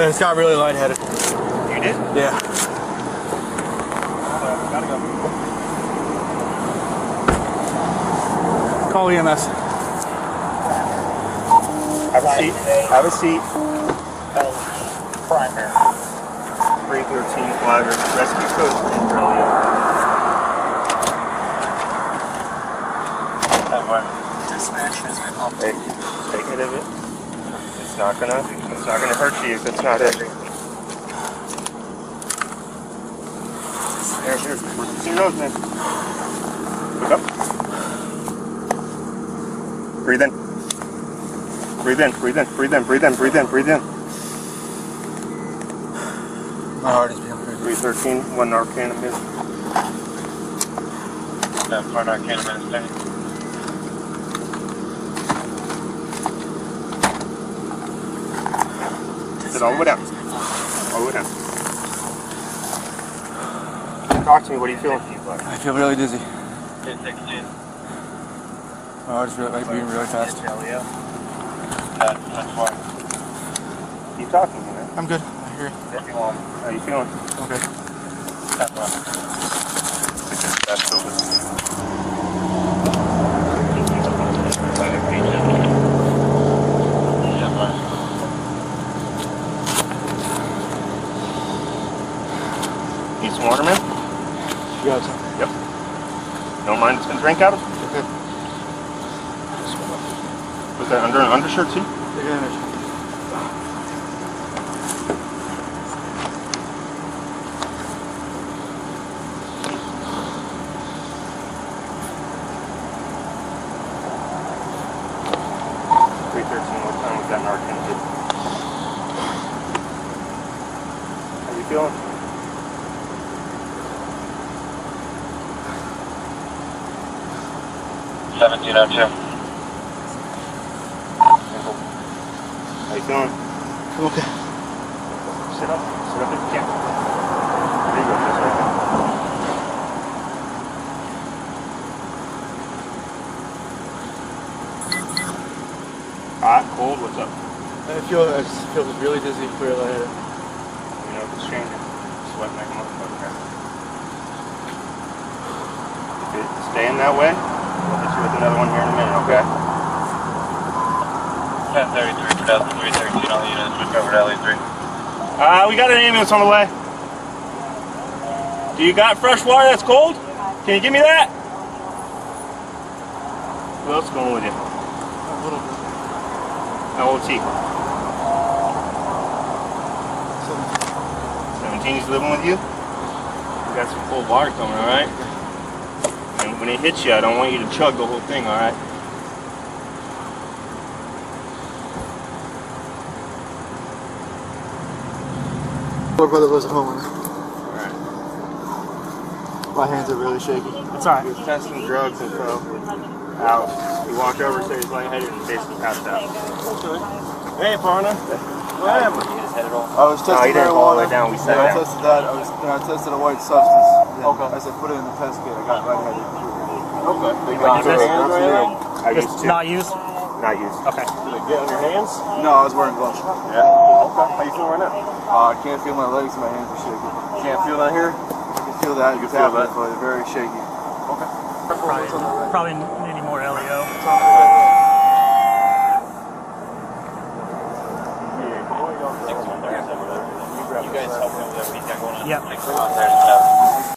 I just got really lightheaded. You did? Yeah. Gotta go. Call EMS. Have a seat. Have a seat. Primary. 313 Flagler. Rescue code 3 Hey, take it of it. It's not gonna hurt you if it's not it. Here. See your nose, man. Look up. Breathe in. Breathe in, breathe in, breathe in, breathe in, breathe in, breathe in. My heart is beating crazy. 313, 1 Narcan a minute. 4 Narcan a minute. Sit all the way down. All the way down. Talk to me, what are you feeling? I feel really dizzy. My heart is beating really fast. That's fine. Keep talking to me, man. I'm good. I hear you. How are you feeling? Okay. That's so good. Need some water, man? You got some? Yep. Don't mind a drink out of it? Okay. Was that under an undershirt too? Take advantage. What time was that Narcan hit? How you feeling? How you feeling? I'm okay. Sit up if you can. There you go, this way. Hot, cold, what's up? I just feel really dizzy, really lightheaded. You know if it's changing. Sweat like a motherfucker. If it's staying that way, we'll hit you with another one here in a minute, okay? 1033, 2003, 13 all units, recovered LE3. We got an ambulance on the way. Do you got fresh water that's cold? Can you give me that? Who else is going with you? A little bit. How old is he? 17. 17, he's living with you? We got some cold water coming, alright? And when it hits you, I don't want you to chug the whole thing, alright? My brother was at home. Alright. My hands are really shaky. It's alright. He was testing drugs and so out. He walked over, said he's lightheaded and basically passed out. Okay. Hey, partner. What happened? I was testing he didn't fall all the way marijuana. down. We sat I down. tested that. I tested a white substance. Okay. As I put it in the test kit, I got lightheaded. Okay. They Use got your it. hands right now? I Just used to. not used? Not used. Okay. Did it get on your hands? No, I was wearing gloves. Yeah. Okay. How you feeling right now? I can't feel my legs and my hands are shaking. Can't feel that here? I can feel that. You It's can feel happening, that? but they're very shaky. Okay. Probably needing more LEO. You guys help me with everything going on? Yep. Like,